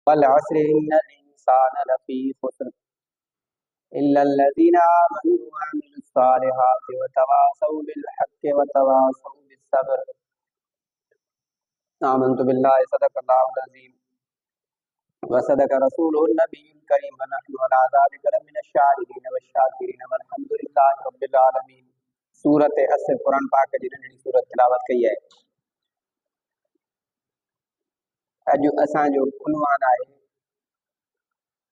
वल अस्र इन्नल इंसान लफी खुस्र इल्लल्लज़ीना आमनू व अमिलुस सालिहाति व तवासौ बिल हक़्क़ि व तवासौ बिस सब्र। आमन्तु बिल्लाहि सदक़ल्लाहुल अज़ीम व सदक़ रसूलुहुन नबियुल करीम व नहनु अला ज़ालिका लमिनश शाहिदीन वश शाकिरीन वल्हम्दुलिल्लाहि रब्बिल आलमीन। सूरत असर कुरान पाक जी नंढड़ी सूरत तिलावत कई है। अॼु असांजो उन्वान आहे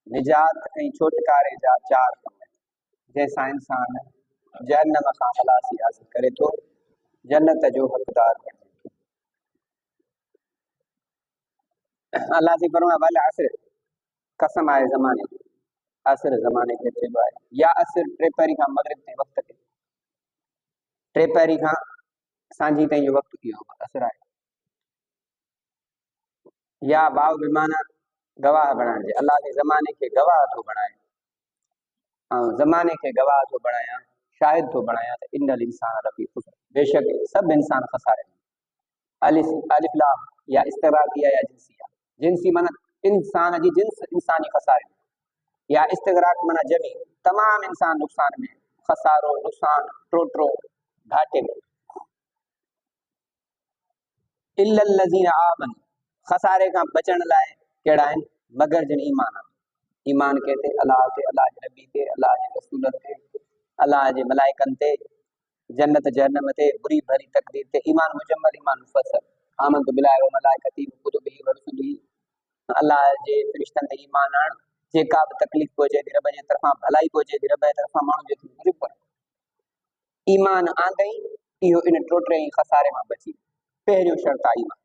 निजात ऐं छुटकारे जा चार कम जंहिंसां इंसान जहन्नम खां ख़लासी हासिल करे थो, जन्नत जो हक़दार बणे थो। अल्लाह जी फरमाए वल असर, कसम आहे ज़माने जी। असर ज़माने खे चइबो आहे, या असर टे पहिरीं खां मग़रिब ताईं वक़्त खे, टे पहिरीं खां सांझी ताईं जो वक़्तु इहो असर आहे। या वाव बिमाना गवाह बणाइण जे, अल्लाह जे ज़माने खे गवाह थो बणाए ऐं ज़माने खे गवाह थो बणायां, शाहिद थो बणायां त इन्नल इंसान लफ़ी खुस्र, बेशक सभु इंसान खसारे में। अलिफ लाम या इस्तिग़राक़िया या जिंसिया, जिंसी माना इंसान जी जिन्स इंसानी खसारे में, या इस्तिग़राक़ माना जमी तमाम इंसान नुक़सान में, खसारो नुक़सान टोटरो घाटे में। इल्लल्लज़ीना आमनू, खसारे खां बचण लाइ कहिड़ा आहिनि? मगर जिन ईमान आहे। ईमान कहते अल्लाह ते, अल्लाह के नबी ते, अल्लाह के रसूल ते, अल्लाह के मलाइकन ते, जन्नत जहन्नम ते, बुरी भरी तकदीर ते। ईमान मुजम्मल, ईमान मुफस्सल। आमनतु बिल्लाहि व मलाइकतिही व कुतुबिही व रुसुलिही, अल्लाह जे फरिश्तनि ते ईमान आण, जेका बि तकलीफ़ पहुचे थी रब जे तरफ़ां, भलाई पहुचे थी रब जे तरफ़ां, माण्हू जे थी पर ईमान आंदई इहो इन टोटरे ऐं खसारे मां बची। पहिरियों शर्त आहे ईमान।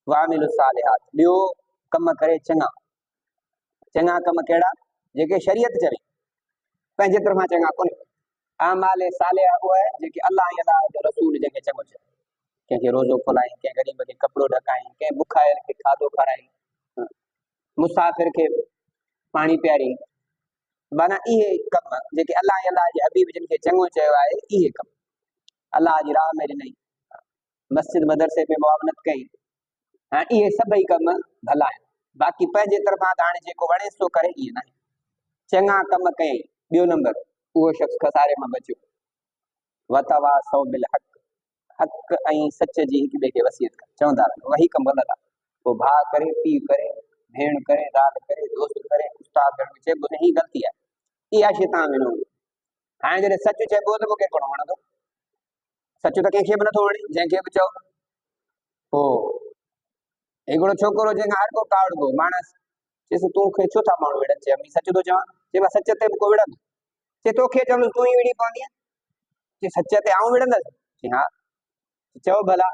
वामिलुस सालिहात, ॿियो कम करे चङा। चङा कम कहिड़ा? जेके शरीयत चवे, पंहिंजे तरफ़ां चङा कोन्हे। आमाल सालिहा उहा आहे जेके अल्लाह ऐं अल्लाह जो रसूल जंहिंखे चङो चए। कंहिंखे रोज़ो खोलाईं, कंहिं ग़रीब खे कपिड़ो ढकाईं, कंहिं बुखायल खे खाधो खाराईं, मुसाफ़िर खे पाणी पियारीं। माना इहे कम जेके अल्लाह ऐं अल्लाह जे हबीब जिन खे चङो चयो आहे, इहे कम अल्लाह जी राह में ॾिनई, मस्जिद मदरसे में मुआवनत कई, ऐं इहे सभई कम भला आहिनि। बाक़ी पंहिंजे तरफ़ां त हाणे जेको वणेसि थो करे, इहे न आहे। चङा कम कयईं, ॿियो नंबर उहो शख़्स खसारे मां बचियो। वतवासौ बिल हक़, हक़ ऐं सच जी हिक ॿिए खे वसियत कर, चवंदा रहो वही कम ग़लति आहे। पोइ भाउ करे, पीउ करे, भेण करे, ज़ाल करे, दोस्त करे, उस्ताद करे चइबो न, ही ग़लती आहे, इहा शैतान विनो। हाणे जॾहिं सच चइबो त पोइ केरु कोन वणंदो? सच त कंहिंखे बि नथो वणे, जंहिंखे बि चओ। पोइ हिकिड़ो छोकिरो जंहिंखां हर को कावड़बो माण्हू चएसि तोखे छो था माण्हू विढ़नि? चए सच थो चवां। चए मां सच ते बि को विढ़ंदो? चए तोखे चवंदुसि तूं ई विढ़ी पवंदीअ। चए सच ते आऊं विढ़ंदसि? चए हा, चओ भला।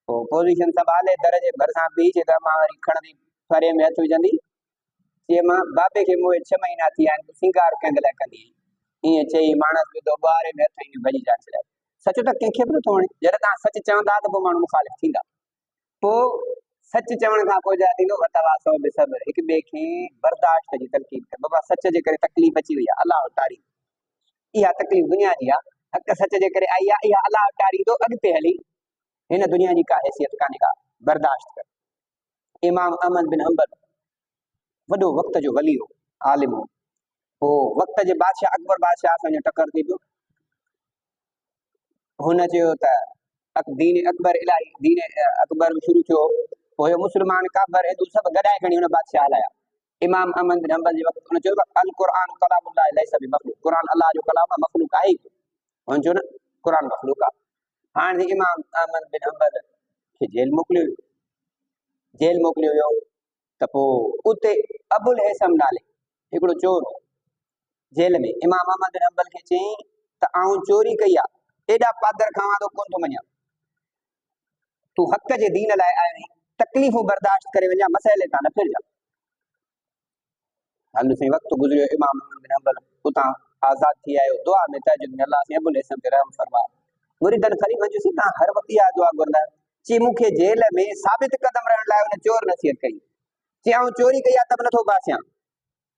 पोइ पोज़ीशन संभाले दर जे भरिसां बीह, चए त मां वरी खणंदी फरे में हथु विझंदी। चए मां बाबे खे मोए 6 महीना थी विया आहिनि, सिंगार कंहिं लाइ कंदी आहीं? ईअं चई माण्हू विधो ॿुआरे में हथु ईअं भॼी जा छॾिया। सच त कंहिंखे बि नथो वणे। जॾहिं तव्हां सच चवंदा त पोइ माण्हू मुखालिफ़ थींदा। पोइ सच चवण खां पोइ छा थींदो? वतवासौ बिसब्र, हिक ॿिए खे बर्दाश्त जी तलक़ीन कर। बाबा सच जे करे तकलीफ़ अची वई आहे, अलाह तारीफ़, इहा तकलीफ़ दुनिया जी आहे। हक़ सच जे करे आई आहे, इहा अलाह तारीफ़ अॻिते हली हिन दुनिया जी का हैसियत कान्हे का, बर्दाश्त कर। इमाम अहमद बिन हंबल वॾो वक़्त जो वली हो, आलिम हो। पोइ वक़्त जे बादशाह अकबर बादशाह सां टकर थी पियो। हुन चयो त दीन अकबर इलाही, दीन अकबर शुरू थियो। पोइ मुस्लमान काफ़िर हिंदू सभु गॾाए खणी हुन बादशाह हलाया। इमाम अहमद बिन हंबल जे वक़्तु हुन चयो अल क़ुरान कलामुल्लाह लैस बिमख़लूक़, क़ुरान अल्लाह जो कलाम आहे, मख़लूक़ आहे ई। हुन चयो न क़ुरान मख़लूक़ आहे। हाणे इमाम अहमद बिन हंबल खे जेल मोकिलियो वियो। त पोइ उते अबुल हैसम नाले हिकिड़ो चोर जेल में इमाम अहमद बिन हंबल खे चयईं त आऊं चोरी कई आहे, एॾा पादर खावां तो कोन थो मञां, तूं हक़ जे दीन लाइ आयो आहीं, तकलीफ़ूं बर्दाश्त करे वञा, मसइले तां न फिरजा। हल साईं, वक़्तु गुज़रियो, इमाम अहमद बिन हंबल उतां आज़ाद थी आयो। दुआ में तहजुद में अल्लाह से अबुल हैसम ते रहम फरमा। मुरीदन ख़लीफ़ा जो सीधा हर वक़्त इहा दुआ घुरंदा। चई मूंखे जेल में साबित कदम रहण लाइ हुन चोर नसीहत कई। चई आऊं चोरी कई आहे त बि नथो बासियां,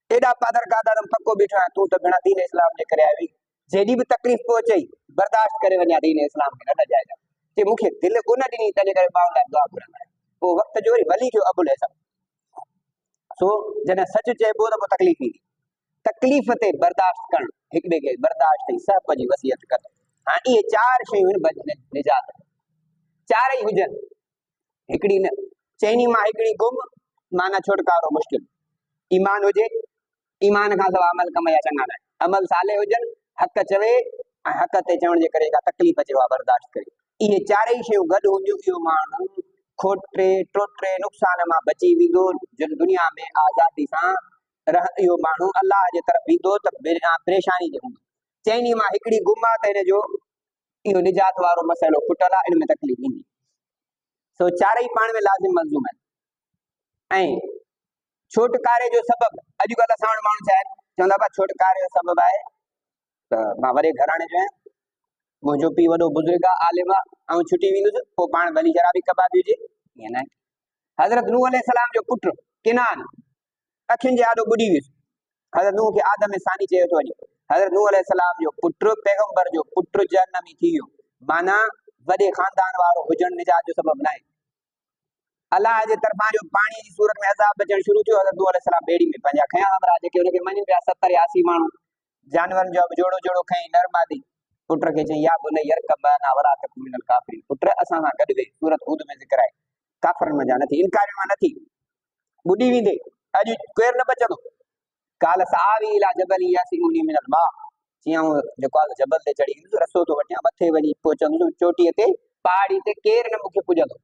एॾा पादर कादर पको बीठो आहियां, तूं त बिना दीन इस्लाम जे करे आई, जेॾी बि तकलीफ़ पहुचई बर्दाश्त करे वञा, दीन इस्लाम खे न ॾजाइजा। चई मूंखे दिलि कोन ॾिनी, तंहिंजे करे मां लाइ दुआ घुरंदा आहियां। पोइ वक़्त जो वरी वली थियो अबुल हैसम। सो जॾहिं सच चइबो त पोइ तकलीफ़ ईंदी, तकलीफ़ ते बर्दाश्त करणु, हिक ॿिए खे बर्दाश्त ऐं सहब जी वसियत कर। हाणे इहे चार शयूं आहिनि निजात, चारई हुजनि, हिकिड़ी न चइनी मां हिकिड़ी गुम माना छुटकारो मुश्किल। ईमान हुजे, ईमान खां सवाइ अमल कम या चङा न आहिनि, अमल साले हुजनि, हक़ चवे ऐं हक़ ते चवण जे करे का तकलीफ़ अचे बर्दाश्त करे, इहे चारई शयूं गॾु हुजूं, इहो माण्हू खोटे टोटे नुक़सान मां बची वेंदो, दुनिया में आज़ादी सां रह, इहो माण्हू अलाह जे तरफ़ वेंदो त बिना परेशानी जे हूंदो। चइनी मां हिकिड़ी गुम आहे त हिन जो इहो निजात वारो मसइलो खुटल आहे, इन में तकलीफ़ ईंदी। सो चारई पाण में लाज़िम मलज़ूम आहिनि। ऐं छुटकारे जो सबबु अॼुकल्ह असां वटि माण्हू छा आहिनि, चवंदा बा छुटकारे जो सबबु आहे त मां वॾे घराणे जो आहियां, मुंहिंजो पीउ वॾो बुज़ुर्ग आहे, आलिम आहे, ऐं छुटी वेंदुसि, पोइ पाण भली शराबी कबाबी हुजे, ईअं न आहे। हज़रत नूह अलैहिस्सलाम जो पुटु किनान अखियुनि जे आॾो ॿुॾी वियुसि, हज़रत नूह खे आदम सानी चयो थो वञे। हज़रत नूह अलैहिस्सलाम जो पुटु पैगंबर जो पुटु जहन्नमी थी वियो, माना वॾे ख़ानदान वारो हुजण निजात जो सबबु न आहे। अलाह जे तरफ़ां जो पाणीअ जी सूरत में अज़ाब अचणु शुरू थियो, हज़रत नूह अलैहिस्सलाम ॿेड़ी में पंहिंजा खयां हमरा जेके हुनखे मञनि पिया 70-80 माण्हू, जानवरनि जो जोड़ो जोड़ो खईं, नर मादी, पुट खे चई या बुनैया यरकब माना वला तकुन मिनल काफ़िरीन, पुट असां सां गॾु वे, सूरत हूद में ज़िक्र आहे, काफ़िरनि में जा नथी, इनकारियुनि में नथी, ॿुॾी वेंदे, अॼु केरु न बचंदो। काल सावी इला जबल यासिमुनी मिनल मा, जीअं जेको आहे जबल ते चढ़ी वेंदुसि, रसो थो वठियां, मथे वञी पहुचंदुसि चोटीअ ते, पहाड़ी ते, केरु न मूंखे पुॼंदो।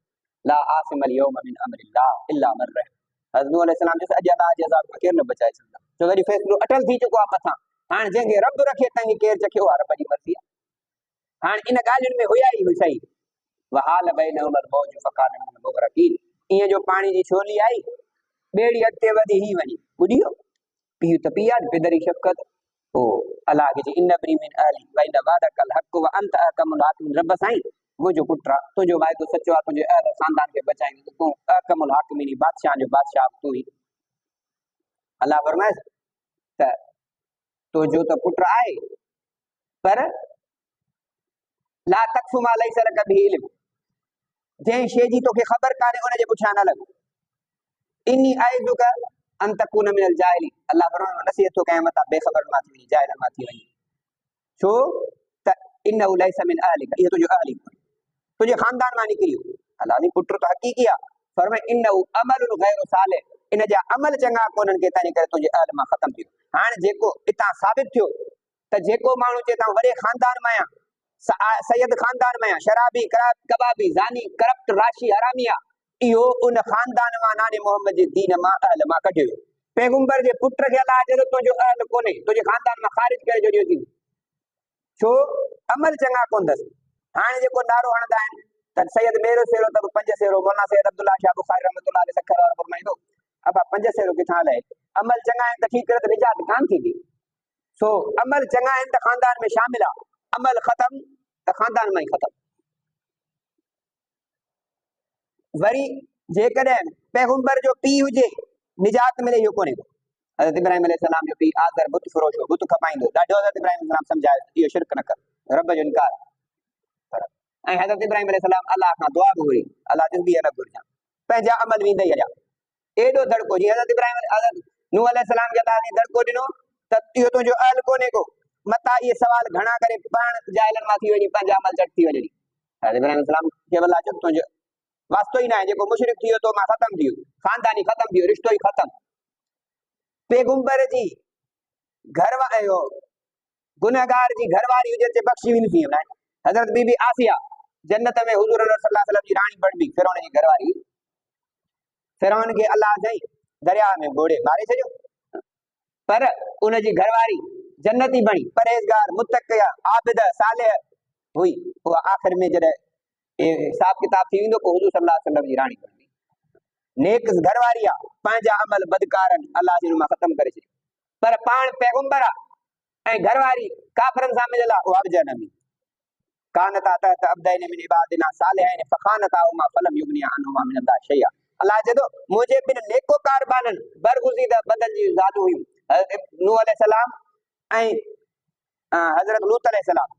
ला आसिम अल यौम मिन अम्रिल्लाह इल्ला मन रहिम, हज़रत नूह अलैहिस्सलाम चयो अॼु अलाह जे अज़ाब खां केरु न बचाए सघंदा, छो वरी फ़ैसिलो अटल थी चुको आहे मथां, हाणे जंहिंखे रब रखे तंहिंखे केरु चखियो आहे, रब जी मर्ज़ी आहे। हाणे इन ॻाल्हियुनि में हुया ई हुई सही, वहाल बैनहुमल मौज फकान मिनल मुग़रक़ीन, ईअं जो पाणी जी छोली आई, ॿेड़ी अॻिते वधी ही वञी ॿुॾी वियो, पीउ त पीउ आहे, बिदरी शफ़क़त, पोइ अलाह खे चई इन इब्नी मिन अहली व इन वादकल हक़ व अंत अहकमुल हाकिमीन, रब साईं मुंहिंजो पुटु आहे, तुंहिंजो वाइदो सचो आहे, तुंहिंजे अहल ख़ानदान खे बचाईंदो, तूं अहकमुल हाकिमीन, बादशाह जो बादशाह तूं ई। अलाह फरमाए त तुंहिंजो त पुटु आहे, पर ला तक़फ़ु मा लैसा लक बिही इल्म, जंहिं शइ जी तोखे ख़बर कान्हे उनजे पुठियां न लॻ, इन्नी आइज़ुक अन तकून मिनल जाहिलीन, अलाह फरमाए नसीहत थो कयां मथां बेख़बर मां थी वञी, जाहिल मां थी वञी, छो त इन्नहु लैसा मिन अहलिक, इहो तुंहिंजो अहली तुंहिंजे ख़ानदान मां निकिरी वियो। अलाह जी पुटु त हक़ीक़ी आहे, फरमाए इन्नहु अमलुन गैरु सालिह, इन जा अमल चङा कोन्हनि के तंहिं करे तुंहिंजे अहल मां ख़तमु थियो। हाणे जेको इतां साबित थियो त जेको माण्हू चए तां वॾे ख़ानदान मां आहियां, सैयद ख़ानदान में आहियां, शराबी कबाबी ज़ानी करप्ट राशी हरामी आहे, इहो उन ख़ानदान मां नाने मोहम्मद जे दीन मां अहल मां कढियो वियो। पैगंबर जे पुट खे अलाह चए थो तुंहिंजो अहल कोन्हे, तुंहिंजे ख़ानदान मां ख़ारिज करे छॾियो थी, छो अमल चङा कोन अथसि। हाणे जेको नारो हणंदा आहिनि त सैयद मेरो सेरो त 5 सेरो, मौलाना सैयद अब्दुल्ला शाह बुखारी रहमतुल्लाह अलैह सखर वारो फरमाईंदो, अब 5 सेरो किथां लाए, अमल चङा आहिनि त ठीकु त निजात कान थींदी। सो अमल चङा आहिनि त ख़ानदान में शामिल आहे, अमल ख़तम त ख़ानदान में ई ख़तम। वरी जेकॾहिं पैगंबर जो पीउ हुजे निजात मिले, इहो कोन्हे। हज़रत इब्राहिम अलैहिस्सलाम जो पीउ आज़र बुत फरोश हो, बुत खपाईंदो, ॾाढो हज़रत इब्राहिम अलैहिस्सलाम सम्झायो इहो शिरक न कर, रब जो इनकार कर। ऐं हज़रत इब्राहिम अलैहिस्सलाम अलाह खां दुआ बि घुरी, अलाह तस्बीह न घुरिजां, पंहिंजा अमल वेंदा ई हलिया। एॾो दड़को जीअं हज़रत इब्राहिम हज़रत नूह अलैहिस्सलाम खे अलाह ने दड़को ॾिनो त इहो तुंहिंजो अहल कोन्हे को, मता इहे सवाल घणा करे पाण जाइलनि मां थी वञी पंहिंजा अमल झटि थी वञे। हज़रत इब्राहिम अलैहिस्सलाम खे अलाह चयो तुंहिंजो वास्तो ई न आहे, जेको मुशरिक थी वियो तो मां ख़तमु थी वियो, ख़ानदानी ख़तमु थी वियो, रिश्तो ई ख़तमु। पैगंबर जी घरवारी गुनहगार जी घरवारी हुजे ते बख़्शी वेंदी थी वञे। हज़रत बीबी आसिया जन्नत में हुज़ूर सल्लल्लाहु अलैहि वसल्लम जी राणी बणबी, फिरौन जी घरवारी, फिरौन खे अलाह चई दरिया में ॿोड़े मारे छॾियो, पर उनजी घरवारी जन्नती बणी, परहेज़गार, मुतक़िया, आबिदा, सालिह हुई। उहा आख़िर में जॾहिं हिसाब किताब थी वेंदो, पोइ हुज़ूर सल्लल्लाहु अलैहि वसल्लम जी राणी बणबी। नेक घरवारी आहे, पंहिंजा अमल बदकारनि अलाह जे मां ख़तमु करे छॾियो, पर पाण पैगंबर आहे ऐं घरवारी काफ़िरनि सां मिलियल आहे, उहा बि जहन्नमी। कानता तहत अब्दैन मिन इबादिना सालिहीन फखानताहुमा फलम युगनिया अन्हुमा मिनल्लाहि शैआ। अलाह चए थो मुंहिंजे ॿिनि नेकोकार बाननि बरगुज़ीदा बदन जी ज़ालूं हुयूं, हज़रत नूह अलैहिस्सलाम ऐं हज़रत लूत अलैहिस्सलाम,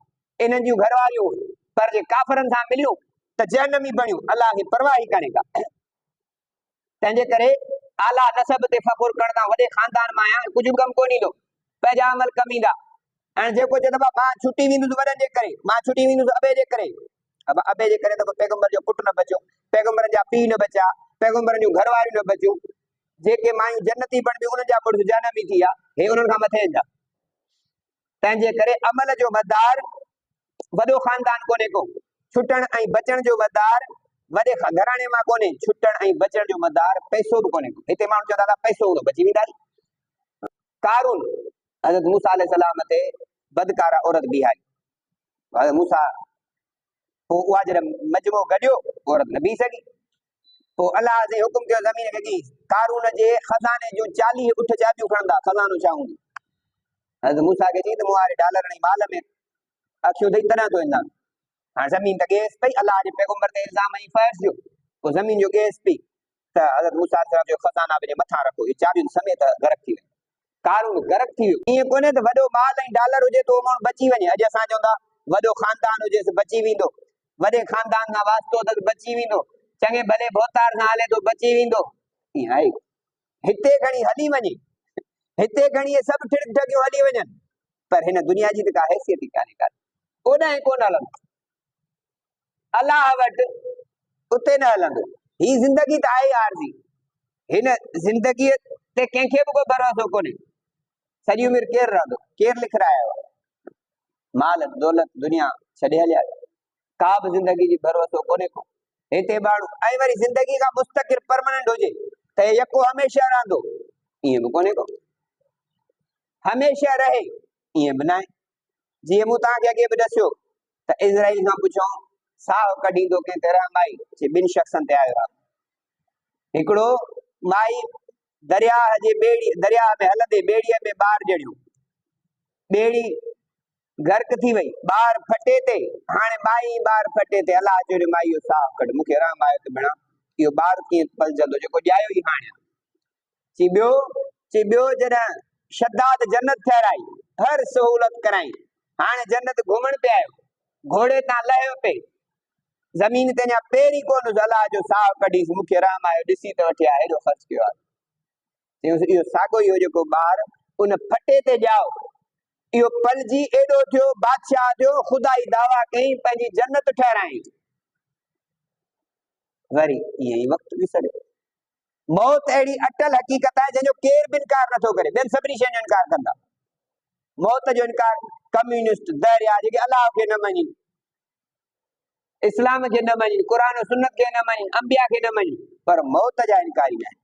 इन्हनि जूं घरवारियूं, पर जे काफ़िरनि सां मिलियूं त जहन्नमी बणियूं, अलाह खे परवाह ई कान्हे का। तंहिंजे करे आला नसब ते फ़खुर करणु वॾे ख़ानदान मां आहियां, कुझु बि कमु कोन ईंदो, पंहिंजा अमल कमु ईंदा। ऐं जेको चए थो मां छुटी वेंदुसि वॾनि जे करे, मां छुटी वेंदुसि अबे जे करे, अब अबे जे करे त पैगंबर जो पुटु न बचियो, पैगंबर जा पीउ न बचा, पैगंबर जूं घरवारियूं न बचियूं, जेके मायूं जन्नती बणिबियूं उन्हनि जा मुड़ुस जनम ई थी विया, हे उन्हनि खां मथे ईंदा। तंहिंजे करे अमल जो मदार वॾो ख़ानदान कोन्हे को, छुटण ऐं बचण जो मदार वॾे घराणे मां कोन्हे, छुटण ऐं बचण जो मदार पैसो बि कोन्हे को। हिते माण्हू चवंदा पैसो हूंदो बची वेंदा। कारून हज़रत मूसा अलैहिस्सलाम ते बदकारा औरत बीहाई, हज़रत मूसा पोइ उहा जॾहिं मजमो गॾियो औरत न बीह सघी, पोइ अलाह जे हुकुम कयो ज़मीन खे की कारून जे खज़ाने जूं 40 उठ चाबियूं खणंदा, खज़ानो छा हूंदो। हज़रत मूसा खे चई त मूं वारे डॉलर ऐं माल में अखियूं ॾेई तॾहिं तो ईंदा। हाणे ज़मीन त गैस पई, अलाह जे पैगंबर ते इल्ज़ाम ऐं फर्ज़ जो, पोइ ज़मीन जो गैस पई त हज़रत मूसा अलैहिस्सलाम जो खज़ाना पंहिंजे मथां रखो, ये चाबियूं समेत गरक थी वई, कारून गरक थी वियो। ईअं कोन्हे त वॾो माल ऐं डॉलर हुजे तो माण्हू बची वञे। अॼु असां चवंदा वॾो ख़ानदान हुजे बची वेंदो, वॾे ख़ानदान खां वास्तो त बची वेंदो, चङे भले भोतार सां हले तो बची वेंदो। ईअं आहे, हिते खणी हली वञे, हिते खणी इहे सभु ठिक ठगियूं हली वञनि, पर हिन दुनिया जी त का हैसियत ई कान्हे का, ओॾां कोन हलंदो, अलाह वटि उते न हलंदो। ही ज़िंदगी त आहे आरज़ी, हिन ज़िंदगीअ ते कंहिंखे बि को भरोसो कोन्हे, सॼी उमिरि केरु रहंदो, केरु लिखरायो, माल दौलत दुनिया छॾे हलिया, का बि ज़िंदगी जी भरोसो कोन्हे को। हिते माण्हू ऐं वरी ज़िंदगी का मुस्तक़िल परमानेंट हुजे त यको हमेशह रहंदो, ईअं बि कोन्हे को, हमेशह रहे ईअं बि न आहे। जीअं मूं तव्हांखे अॻे बि ॾसियो त इज़राइल खां पुछूं साहु कढींदो कंहिं ते रहमाई, ॿिनि शख़्सनि ते आयो आहे। हिकिड़ो माई दरिया में हलंदे ॿेड़ीअ में ॿार ॼणियो, ॿेड़ी गर्क थी वई, ॿार फटे ते, हाणे माई ॿार फटे ते, अलाह चयो माई इहो साहु कढ, मूंखे रहम आयो त भेणा इहो ॿार कीअं पलजंदो जेको ॼायो ई हाणे। चई ॿियो जॾहिं शद्दाद जन्नत ठहिराई, हर सहूलत कराई, हाणे जन्नत घुमण पे आयो, घोड़े तां लहियो पे, ज़मीन ते अञा पेरी कोन, अलाह जो साहु कढीस, मूंखे रहम आयो, ॾिसी त वठी हेॾो ख़र्च कयो आहे। इहो साॻो ई हो जेको ॿार उन फटे ते ॼाओ, इहो पलजी एॾो थियो, बादशाह थियो, ख़ुदाई दावा कई, पंहिंजी जन्नत ठहिराई, वरी ईअं ई वक़्तु विसरियो। मौत अहिड़ी अटल हक़ीक़त आहे जंहिंजो केर बि इनकार नथो करे, ॿियनि सभिनी शयुनि जो इनकार कंदा, मौत जो इनकार कम्युनिस्ट दरिया जेके अलाह खे न मञी, इस्लाम खे न मञी, क़ुरान सुन्नत खे न मञी, अंबिया खे न मञी, पर मौत जा इनकारी न आहिनि।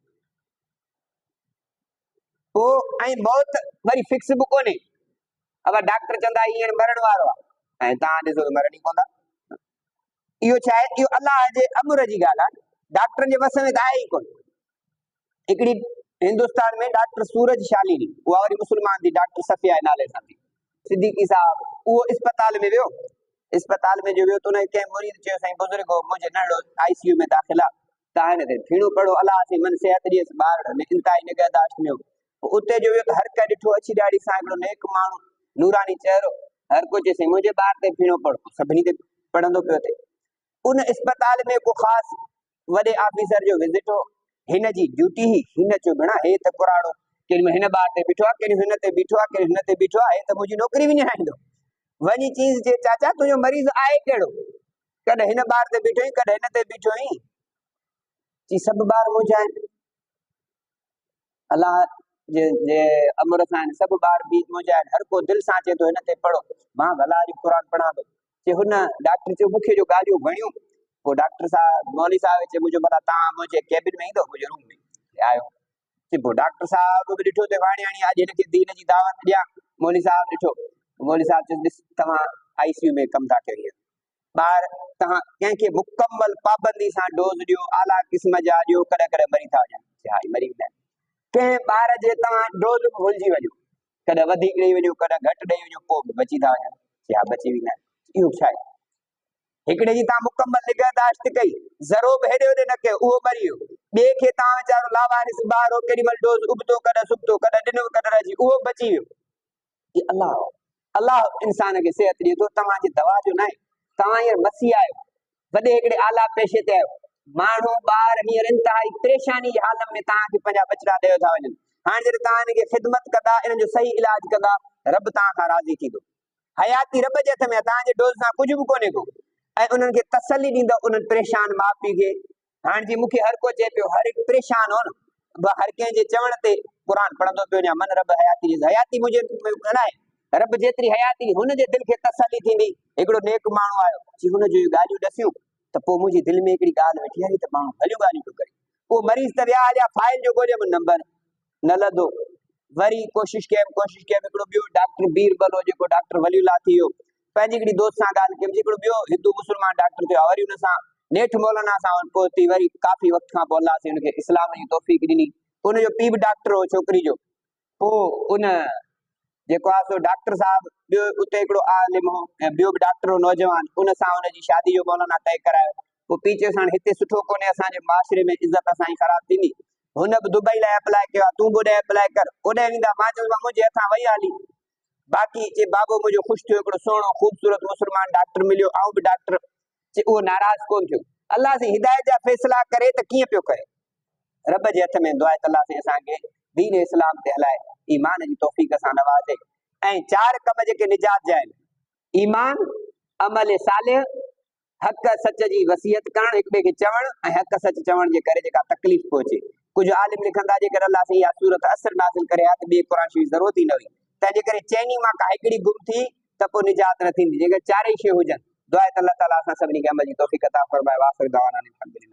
पोइ ऐं मौत वरी फिक्स बि कोन्हे, अब डॉक्टर चवंदा हींअर मरण वारो आहे ऐं तव्हां ॾिसो त मरण ई कोन्ह, इहो छा आहे, इहो अलाह जे अमर जी ॻाल्हि आहे, डॉक्टरनि जे वस में त आहे ई कोन। हिकिड़ी हिंदुस्तान में डॉक्टर सूरज शालिनी, उहा वरी मुस्लमान थी, डॉक्टर सफिया नाले सां थी, सिद्दीकी साहब, उहो अस्पताल में वियो, अस्पताल में जो वियो त उन कंहिं मुरीद चयो साईं बुज़ुर्ग हो, मुंहिंजे नंढो ICU में दाख़िल आहे, तव्हां हिन ते फीणो पढ़ो, अलाह से मन सिहत ॾियसि, ॿार इंतिहाई निगहदाश्त में हो। उते जो वियो त हर कंहिं ॾिठो अची ॾाढी सां हिकिड़ो नेक माण्हू, नूरानी चेहरो, हर को चए मुंहिंजे ॿार ते फीणो पढ़ो, सभिनी ते पढ़ंदो पियो थिए। उन अस्पताल में को ख़ासि वॾे ऑफिसर जो विज़िट हो, हिन जी ड्यूटी ही, हिन चयो भेणा हे त कुराड़ो केॾी हिन ॿार ते बीठो आहे, केॾी हिन ते बीठो आहे, केॾी हिन ते बीठो आहे, हे त मुंहिंजी नौकरी विञाईंदो। वञी चीज़ जे चाचा तुंहिंजो मरीज़ आहे कहिड़ो, कॾहिं हिन ॿार ते बीठो आहीं, कॾहिं हिन ते बीठो आहीं, चई सभु ॿार मुंहिंजा आहिनि, अलाह जे अमर सां सभु ॿार बि मुंहिंजा आहिनि, हर को दिलि सां चए थो हिन ते पढ़ो, मां भला जी क़ुरान पढ़ां थो। चए हुन डॉक्टर चयो मूंखे जो ॻाल्हियूं वणियूं, पोइ डॉक्टर साहब मौली साहब चए मुंहिंजो भला तव्हां मुंहिंजे कैबिन में ईंदो, मुंहिंजे रूम में आयो। चए पोइ डॉक्टर साहब बि ॾिठो त हाणे अॼु हिनखे दीन जी दावत ॾियां, मौली साहब ॾिठो, मौली साहब चयो ॾिस तव्हां ICU में कमु था कयो, ॿार तव्हां कंहिंखे मुकम्मल पाबंदी सां डोज़ ॾियो, आला क़िस्म जा ॾियो, कॾहिं कॾहिं मरी था वञनि, हा मरी वेंदा आहिनि, कंहिं ॿार जे तव्हां डोज़ भुलिजी वञो, कॾहिं वधीक ॾेई वञो, कॾहिं घटि ॾेई वञो, पोइ बि बची था वञनि, हा बची वेंदा आहिनि। इहो छा आहे, हिकिड़े जी तव्हां मुकम्मल निगहदाश्त कई, ज़रो बि हेॾे होॾे न कयो, उहो मरी वियो, ॿिए खे तव्हां वीचारो लावारिस ॿार हो, केॾी महिल डोज़ उबतो, कॾहिं सुबतो, कॾहिं ॾिनो, कॾहिं रहिजी, उहो बची वियो। अलाह अलाह इंसान खे सिहत ॾिए थो, तव्हांजी दवा जो न आहे, तव्हां हींअर मसीह आहियो, वॾे हिकिड़े आला पेशे ते आहियो, माण्हू ॿार हींअर इंतहाई परेशानी जे हालत में तव्हांखे पंहिंजा बचड़ा ॾेई था वञनि। हाणे जॾहिं तव्हां इन्हनि खे ख़िदमत कंदा, इन्हनि जो सही इलाज कंदा, रब तव्हां खां राज़ी थींदो। हयाती रब जे हथ में आहे, तव्हांजे डोज़ सां कुझु बि कोन्हे को। ऐं उन्हनि खे तसली ॾींदव उन्हनि परेशान माउ पीउ खे। हाणे जी मूंखे हर को चए पियो, हर हिकु परेशान हो न, हर कंहिंजे चवण ते क़ुर पढ़ंदो पियो वञा, मन रब हयाती ॾिस, हयाती मुंहिंजे अलाए रब जेतिरी हयाती हुनजे दिलि खे तसली थींदी। हिकिड़ो नेक माण्हू आयो, जी हुन जूं ॻाल्हियूं ॾसियूं त पोइ मुंहिंजी दिलि में हिकिड़ी ॻाल्हि वेठी आहे त माण्हू भलियूं ॻाल्हियूं पियो करे। पोइ मरीज़ त विया हलिया, फाइल जो ॻोल्हियमि, नंबर न लधो। वरी कोशिशि कयमि हिकिड़ो ॿियो डॉक्टर बीरबल हो, जेको डॉक्टर वलीउल्लाह थी वियो, पंहिंजी हिकिड़ी दोस्त सां ॻाल्हि कयमि, हिकिड़ो ॿियो हिंदू मुस्लमान डॉक्टर थियो, वरी हुन सां नेठ मौलाना सां पहुती, वरी काफ़ी वक़्त खां पोइ अल्लाह से हुनखे इस्लाम जी तौफ़ीक़ ॾिनी। हुनजो पीउ बि डॉक्टर हो छोकिरी जो। पोइ उन जेको आहे सो डॉक्टर साहब ॿियो उते हिकिड़ो आलिम हो ऐं ॿियो बि डॉक्टर हो नौजवान, उन सां हुनजी शादी जो मौलाना तय करायो। पोइ पीउ चयोसि हाणे हिते सुठो कोन्हे, असांजे माशरे में इज़त असांजी ख़राब थींदी। हुन बि दुबई लाइ अप्लाई कयो आहे, तूं बि ओॾे अप्लाई कर, ओॾे वेंदा। मां चयोसि मुंहिंजे हथां वई हली। बाक़ी चए बाबो मुंहिंजो ख़ुशि थियो, हिकिड़ो सुहिणो ख़ूबसूरत मुस्लमान डॉक्टर मिलियो, ऐं बि डॉक्टर चए उहो नाराज़ कोन थियो। अल्लाह जी हिदायत जा फ़ैसिला करे त कीअं पियो करे, रब जे हथ में दुआ त अल्लाह से असांखे दीन इस्लाम ते हलाए, ईमान जी तौफ़ीक़ सां नवाज़े। ऐं 4 कम जेके निजात जा आहिनि, ईमान, अमल सालिह, हक़ सच जी वसियत करणु, हिक ॿिए खे चवणु, ऐं हक़ सच चवण जे करे जेका तकलीफ़ पहुचे। कुझु आलिम लिखंदा जेकर अल्लाह से इहा सूरत असर नाज़िल करे हा त ॿिए क़ुर शरीफ़ ज़रूरत ई न हुई। तंहिंजे करे चइनी मां का हिकिड़ी गुम थी त पोइ निजात न थींदी, जेकर 4 शयूं हुजनि। दुआ त अल्लाह ताला असां सभिनी खे अमल जी तौफ़ीक़ अता फ़रमाए। वाख़िर दअवाना अनिल हम्दुलिल्लाह।